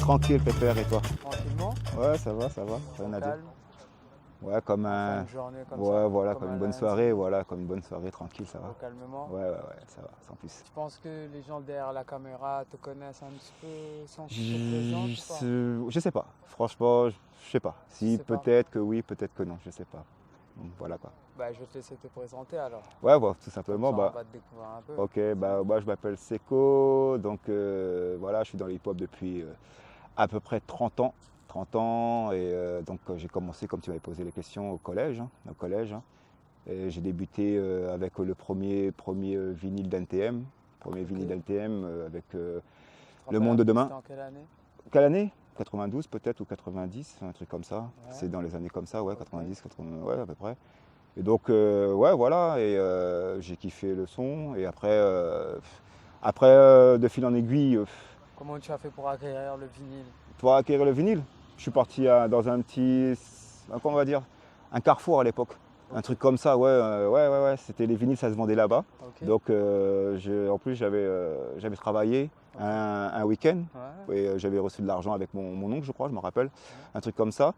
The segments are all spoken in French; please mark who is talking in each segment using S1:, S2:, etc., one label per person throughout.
S1: Tranquille, pépère, et toi?
S2: Tranquillement,
S1: Ouais, ça va,
S2: au
S1: rien à dire.
S2: calme,
S1: Ouais, comme
S2: après
S1: un...
S2: une journée comme ça,
S1: Ouais, voilà,
S2: comme
S1: comme
S2: un
S1: une bonne
S2: lundi,
S1: soirée, voilà, comme une bonne soirée, tranquille, ça va.
S2: au calmement.
S1: Ouais, ça va, sans plus.
S2: Tu penses que les gens derrière la caméra te connaissent un petit peu sans que tu te présentes ou pas?
S1: Je sais pas, franchement, je sais pas.
S2: Tu
S1: Si,
S2: sais pas?
S1: peut-être que oui, peut-être que non, je sais pas. Donc, voilà quoi.
S2: Bah, je vais te laisser te présenter alors.
S1: Ouais, bon, tout
S2: Comme
S1: simplement,
S2: ça, on
S1: bah,
S2: va te découvrir un peu.
S1: ok, bah, moi je m'appelle Seko, donc voilà, je suis dans le hip-hop depuis à peu près 30 ans. 30 ans, et donc j'ai commencé, comme tu m'avais posé les questions, au collège. Et j'ai débuté avec le premier vinyle d'NTM, premier
S2: Ok.
S1: vinyle d'NTM avec
S2: Tu te
S1: Le
S2: rappelles un
S1: Monde de
S2: peu,
S1: demain.
S2: c'était en quelle année?
S1: Quelle année? 92 peut-être ou 90, un truc comme ça.
S2: Ouais,
S1: C'est dans les années comme ça, ouais,
S2: ok.
S1: 90, 80, ouais, à peu près. Et donc, ouais, voilà, et j'ai kiffé le son. Et après de fil en aiguille,
S2: Comment tu as fait pour acquérir le vinyle?
S1: pour acquérir le vinyle, je suis parti dans un petit, comment on va dire, un carrefour à l'époque. Un
S2: Ok,
S1: truc comme ça, ouais. C'était les vinyles, ça se vendait là-bas.
S2: ok,
S1: Donc, en plus, j'avais travaillé
S2: ok.
S1: un week-end.
S2: Ouais,
S1: Et j'avais reçu de l'argent avec mon oncle, je crois, je me rappelle.
S2: ouais.
S1: Un truc comme ça.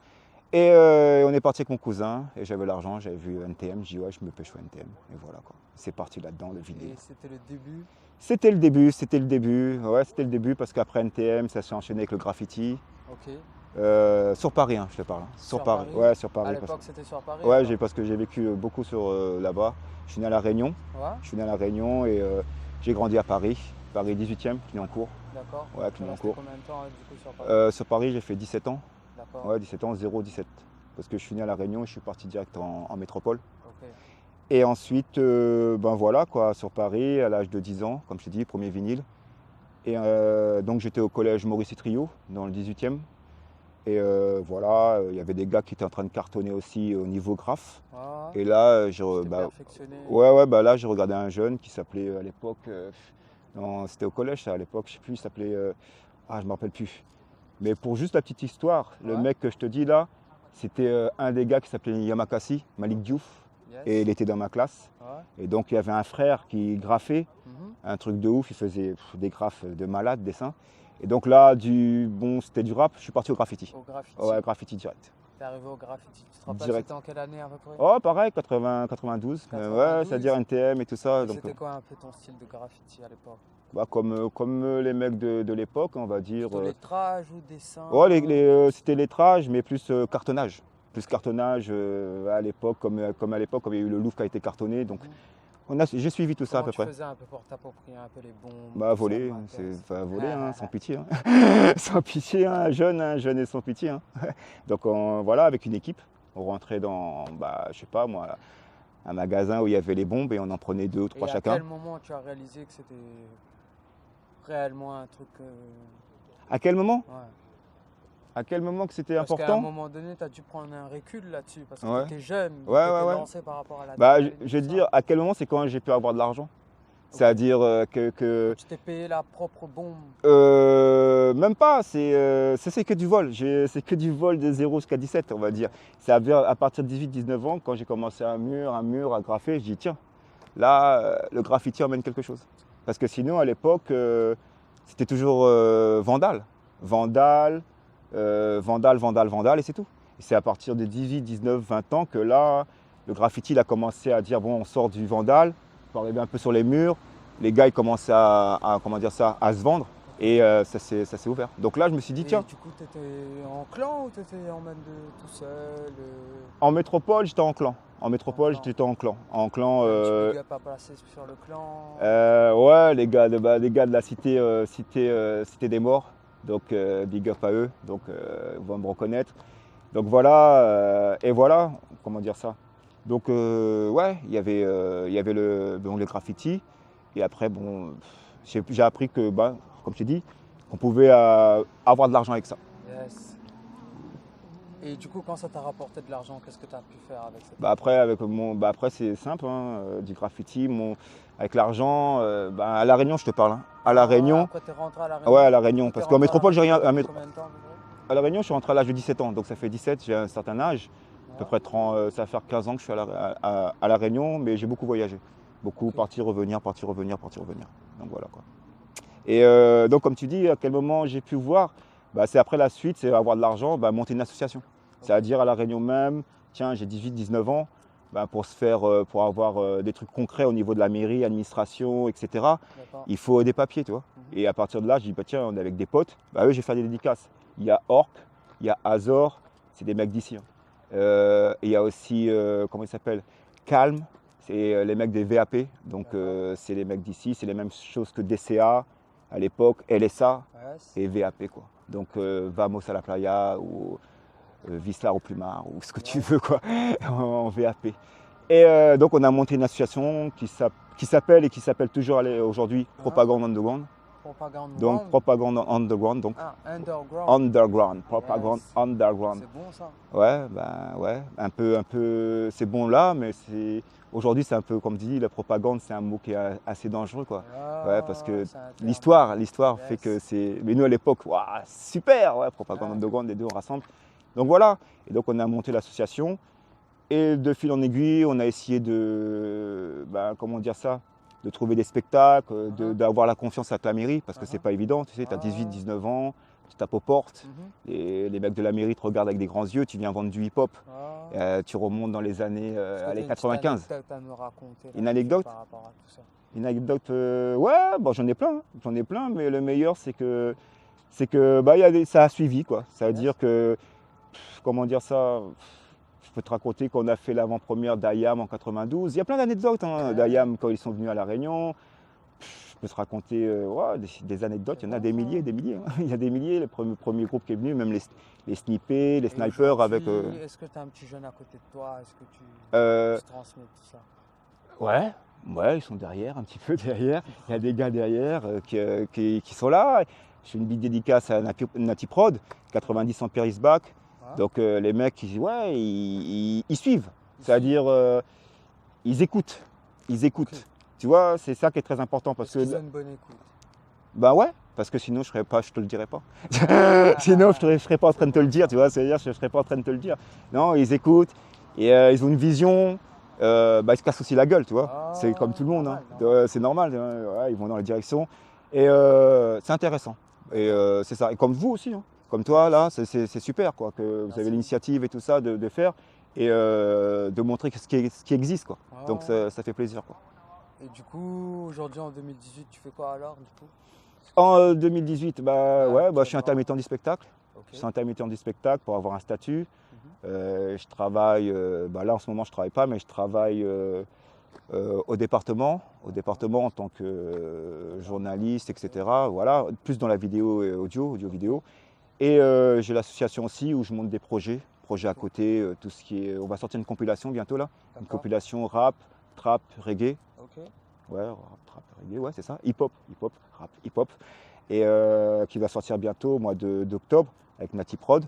S1: Et on est parti avec mon cousin. Et j'avais l'argent, j'avais vu NTM. J'ai dit, ouais, je me pêche au NTM. Et voilà, quoi. C'est parti là-dedans, le vinyle.
S2: Et c'était le début?
S1: C'était le début, c'était le début. Ouais, c'était le début parce qu'après NTM, ça s'est enchaîné avec le graffiti.
S2: Ok.
S1: Sur Paris, hein, je te parle. Sur
S2: Sur
S1: Paris,
S2: Paris?
S1: ouais, sur
S2: À
S1: Paris.
S2: l'époque, c'était sur Paris
S1: Ouais,
S2: alors?
S1: parce que j'ai vécu beaucoup là-bas. Je suis né à La Réunion.
S2: Ouais,
S1: Je suis né à La Réunion et j'ai grandi à Paris. Paris 18e, Clignancourt.
S2: d'accord.
S1: Ouais,
S2: Tu es resté
S1: Clignancourt.
S2: combien de temps du coup sur Paris?
S1: Sur Paris, j'ai fait 17 ans.
S2: D'accord,
S1: Ouais, 17 ans, 0-17. Parce que je suis né à La Réunion et je suis parti direct en métropole.
S2: ok.
S1: Et ensuite, ben voilà, quoi, sur Paris, à l'âge de 10 ans, comme je t'ai dit, premier vinyle. Et donc j'étais au collège Maurice Trio, dans le 18e. Et voilà, il y avait des gars qui étaient en train de cartonner aussi au niveau graphe.
S2: Ouais,
S1: Et là,
S2: tu t'es perfectionné.
S1: bah là, j'ai regardé un jeune qui s'appelait à l'époque, non, c'était au collège ça, à l'époque, je sais plus, il s'appelait, je me rappelle plus. Mais pour juste la petite histoire, le
S2: Ouais,
S1: mec que je te dis là, c'était un des gars qui s'appelait Yamakasi, Malik Diouf, et il
S2: yes.
S1: était dans ma classe.
S2: Ouais.
S1: Et donc il y avait un frère qui graffait,
S2: Mhm.
S1: un truc de ouf, il faisait des graphes de malade, dessins. Et donc là, c'était du rap, je suis parti au graffiti.
S2: Au graffiti.
S1: Ouais, graffiti direct.
S2: T'es arrivé au graffiti. Tu te rappelles,
S1: Direct.
S2: c'était en quelle année à peu près?
S1: Oh, pareil, 80, 92. Ouais,
S2: 92.
S1: c'est-à-dire NTM et tout ça.
S2: Et
S1: Donc,
S2: c'était quoi un peu ton style de graffiti à l'époque?
S1: bah, comme les mecs de l'époque, on va dire.
S2: Plutôt lettrage ou
S1: Ouais,
S2: dessin?
S1: c'était lettrage, mais plus cartonnage. Plus cartonnage à l'époque, comme à l'époque, comme il y a eu le Louvre qui a été cartonné. Donc,
S2: Mhm.
S1: j'ai suivi tout ça à
S2: Comment
S1: peu
S2: tu
S1: près.
S2: faisais un peu pour t'approprier un peu les bombes,
S1: Bah,
S2: tout ça, le
S1: voler,
S2: matos?
S1: voler, hein, sans pitié. Hein. Sans pitié, hein, jeune et sans pitié. Hein. Donc, voilà, avec une équipe, on rentrait dans, bah, je sais pas moi, un magasin où il y avait les bombes et on en prenait 2 ou 3
S2: Et à
S1: chacun.
S2: quel moment tu as réalisé que c'était réellement un truc.
S1: À quel moment?
S2: Ouais.
S1: À quel moment que c'était
S2: Parce qu'à un
S1: important?
S2: moment donné, tu as dû prendre un recul là-dessus. Parce que tu
S1: Ouais.
S2: étais jeune, donc
S1: Ouais,
S2: tu étais
S1: ouais.
S2: lancé par rapport à
S1: Bah,
S2: l'adrénaline et
S1: je vais
S2: tout
S1: te
S2: ça.
S1: dire, à quel moment c'est quand j'ai pu avoir de l'argent.
S2: Ok.
S1: C'est-à-dire
S2: Quand tu t'es payé la propre bombe.
S1: même pas, c'est que du vol. C'est que du vol de 0 jusqu'à 17, on va dire. C'est à partir de 18-19 ans, quand j'ai commencé un mur à graffer, je dis tiens, là, le graffiti emmène quelque chose. Parce que sinon, à l'époque, c'était toujours vandale. Vandale, vandale, et c'est tout. Et c'est à partir de 18, 19, 20 ans que là, le graffiti il a commencé à dire bon, on sort du vandale, on va arriver un peu sur les murs. Les gars, ils commençaient comment dire ça, à se vendre.
S2: Ok.
S1: Et ça s'est ouvert. Donc là, je me suis dit,
S2: Et
S1: tiens,
S2: du coup, tu étais en clan ou tu étais en mode tout seul
S1: en métropole, j'étais en clan. En
S2: en
S1: métropole,
S2: clan?
S1: j'étais en clan. En clan,
S2: Un petit big up à placer sur le clan.
S1: ouais, les gars de la cité des morts. Donc, big up à eux. Donc, ils vont me reconnaître. Donc voilà, et voilà, comment dire ça. Donc ouais, il y avait le graffiti. Et après, bon, j'ai appris que, bah, comme je t'ai dit, on pouvait avoir de l'argent avec ça.
S2: Yes. Et du coup, quand ça t'a rapporté de l'argent, qu'est-ce que tu as pu faire avec cet
S1: Bah
S2: argent?
S1: après, après c'est simple, hein, du graffiti, avec l'argent, bah, à La Réunion, je te parle. Hein. À La
S2: Ah,
S1: Réunion,
S2: après, t'es rentré à La
S1: ouais,
S2: Réunion?
S1: à La Réunion.
S2: Et t'es
S1: Parce qu'en
S2: rentré à La
S1: métropole, j'ai
S2: Réunion
S1: rien.
S2: depuis combien de temps à peu près?
S1: À La Réunion, je suis rentré à l'âge de 17 ans. Donc ça fait 17, j'ai un certain âge. À peu
S2: Ouais.
S1: près 30, ça va faire 15 ans que je suis à La Réunion, mais j'ai beaucoup voyagé. Beaucoup
S2: Ok.
S1: partir, revenir, partir, revenir, partir, revenir. Donc voilà quoi. Et donc comme tu dis, à quel moment j'ai pu voir? bah, c'est après la suite, c'est avoir de l'argent, bah, monter une association. C'est-à-dire à La Réunion même, tiens, j'ai 18-19 ans, bah, pour avoir des trucs concrets au niveau de la mairie, administration, etc.,
S2: D'accord.
S1: il faut des papiers, tu vois. Et à partir de là, je dis, bah, tiens, on est avec des potes, bah, eux, j'ai fait des dédicaces. Il y a Orc, il y a Azor, c'est des mecs d'ici, hein. Et il y a aussi, comment il s'appelle, Calm, c'est les mecs des VAP, donc c'est les mecs d'ici, c'est les mêmes choses que DCA à l'époque, LSA
S2: Ouais,
S1: et VAP, quoi. Donc Vamos à la Playa ou Vislar au Plumard ou ce que tu veux, quoi, en VAP. Et donc on a monté une association qui s'appelle et qui s'appelle toujours aujourd'hui Propagande Underground.
S2: Propagande
S1: Donc Propagande Underground, donc
S2: underground.
S1: Underground, Propagande
S2: Yes.
S1: Underground.
S2: C'est bon ça.
S1: Ouais, ben ouais, un peu, c'est bon là, mais aujourd'hui c'est un peu comme tu dis, la propagande c'est un mot qui est assez dangereux, quoi. Ouais, parce que
S2: C'est un terme.
S1: l'histoire fait
S2: Yes.
S1: que c'est, mais nous à l'époque, waouh, super, ouais, propagande
S2: Ouais.
S1: underground, les deux on rassemble. Donc voilà, et donc on a monté l'association et de fil en aiguille, on a essayé de, ben, comment dire ça, de trouver des spectacles, d'avoir la confiance avec la mairie, parce que c'est pas évident, tu sais, tu as 18-19 ans, tu tapes aux portes. Et les mecs de la mairie te regardent avec des grands yeux, tu viens vendre du hip-hop, tu remontes dans les années allez, 95.
S2: Une anecdote à nous raconter
S1: Une anecdote
S2: par rapport à tout ça.
S1: Une anecdote, ouais, bon, j'en ai plein, mais le meilleur c'est que bah, ça a suivi, quoi. Ça veut dire que, comment dire ça, je peux te raconter qu'on a fait l'avant-première d'IAM en 92. Il y a plein d'anecdotes d'IAM quand ils sont venus à La Réunion. Je peux te raconter ouais, des anecdotes, il y en a des milliers, hein. Il y a des milliers, le premier groupe qui est venu, même les snippés, les snipers avec.
S2: Est-ce que tu as un petit jeune à côté de toi? Est-ce que tu transmets tout ça?
S1: Ouais, ils sont derrière, un petit peu derrière. Il y a des gars derrière qui sont là. Je fais une big dédicace à Nati Prod, 90 Empire is back. Donc les mecs, ouais, ils suivent. C'est-à-dire, ils écoutent. Okay. Tu vois, c'est ça qui est très important. Parce
S2: qu'ils ont une bonne écoute.
S1: Ben ouais, parce que sinon je te le dirais pas. Sinon je ne serais pas en train de te le dire, tu vois, c'est-à-dire je ne serais pas en train de te le dire. Non, ils écoutent et ils ont une vision, bah, ils se cassent aussi la gueule, tu vois. C'est comme tout le monde, hein. C'est normal, ouais, ils vont dans la direction. Et c'est intéressant. Et c'est ça. Et comme vous aussi, hein. Comme toi, là, c'est super, quoi, que vous avez l'initiative et tout ça de faire et de montrer ce qui existe, quoi. Donc ça fait plaisir, quoi.
S2: Et du coup, aujourd'hui en 2018, tu fais quoi alors, du coup?
S1: En 2018, je suis intermittent du spectacle. Okay. Je suis intermittent du spectacle pour avoir un statut. Je travaille, là en ce moment je ne travaille pas, mais je travaille au département en tant que journaliste, etc. Voilà, plus dans la vidéo et audio-vidéo. Et j'ai l'association aussi où je monte des projets à côté, tout ce qui est. On va sortir une compilation bientôt là, une compilation rap, trap, reggae. Ouais, rap, trap, reggae, ouais, c'est ça. Hip-hop, rap, hip-hop. Et qui va sortir bientôt au mois d'octobre avec Nati Prod.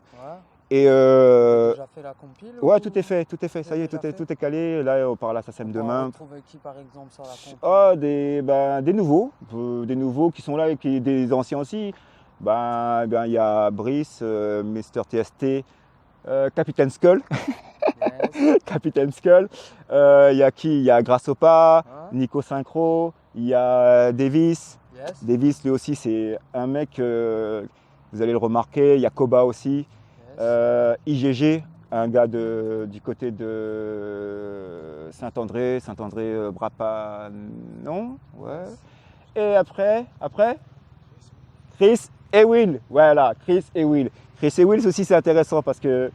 S1: Et
S2: tu as déjà fait la compile?
S1: Ouais, tout est fait, ça y est, tout est calé. Là, on parle à SACEM demain.
S2: On va retrouver qui par exemple sur la compile?
S1: Des nouveaux qui sont là et des anciens aussi. Il y a Brice, Mr TST, Capitaine Skull. Yes. Capitaine Skull. Il y a qui? Il y a Grassopa, Nico Synchro, il y a Davis. Yes. Davis, lui aussi, c'est un mec, vous allez le remarquer. Il y a Koba aussi. Yes. IGG, un gars du côté de Saint-André, Brapa, non? Ouais. Et après, Chris et Will. Voilà, Chris et Will. Chris et Will aussi, c'est intéressant parce que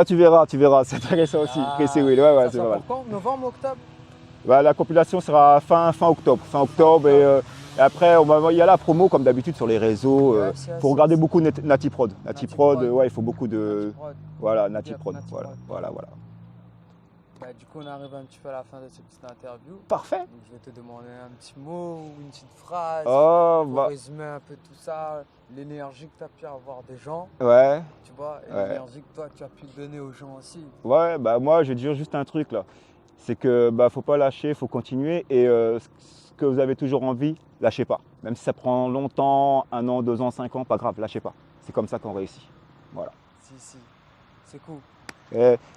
S1: tu verras, c'est intéressant aussi. Chris et Will, ouais, c'est vrai.
S2: Quand? Novembre, octobre?
S1: La compilation sera fin octobre. Et après, il y a la promo comme d'habitude sur les réseaux. Il faut regarder beaucoup Nati Prod. Nati Prod, ouais, il faut beaucoup de. Voilà, Nati Prod. Voilà.
S2: Du coup, on arrive un petit peu à la fin de cette petite interview.
S1: Parfait.
S2: Donc, je vais te demander un petit mot ou une petite phrase pour résumer un peu tout ça, l'énergie que tu as pu avoir des gens.
S1: Ouais.
S2: Tu vois, et l'énergie que toi, tu as pu donner aux gens aussi.
S1: Ouais, moi, je vais dire juste un truc là. C'est que faut pas lâcher, faut continuer et ce que vous avez toujours envie, lâchez pas. Même si ça prend longtemps, 1 an, 2 ans, 5 ans, pas grave, lâchez pas. C'est comme ça qu'on réussit. Voilà.
S2: Si, c'est cool.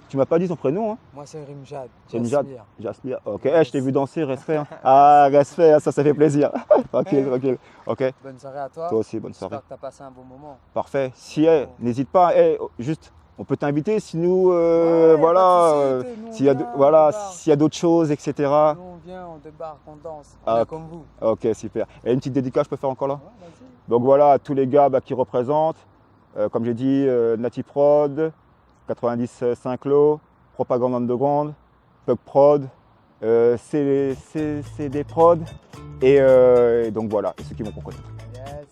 S1: Tu m'as pas dit ton prénom, hein?
S2: Moi, c'est Rimjad.
S1: Rimjad.
S2: Jasmir.
S1: Jasmir. Ok, je t'ai vu danser, respect. Hein. Ah, respect, hein, ça fait plaisir. Tranquille. Ok.
S2: Bonne soirée à toi.
S1: Toi aussi, bonne soirée.
S2: J'espère que tu as passé un bon moment.
S1: Parfait. Si, n'hésite pas, juste, on peut t'inviter si nous,
S2: Ouais,
S1: voilà,
S2: pas de souci, nous, on
S1: s'il y a,
S2: vient,
S1: voilà,
S2: on débarque.
S1: s'il y a d'autres choses, etc.
S2: Nous, on vient, on débarque, on danse. On
S1: Ah,
S2: est comme vous.
S1: Ok, super. Et une petite dédicace, je peux faire encore là?
S2: Ouais, vas-y.
S1: Donc voilà, à tous les gars qui représentent, comme j'ai dit, Natiprod, 90 Saint-Cloud, Propagande Underground, Pug Prod, CD Prod, et donc voilà, et ceux qui vont connaître.
S2: Yes.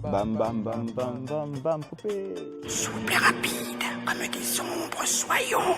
S1: Bam bam bam bam bam bam, poupée.
S3: Super rapide, comme des ombres, soyons.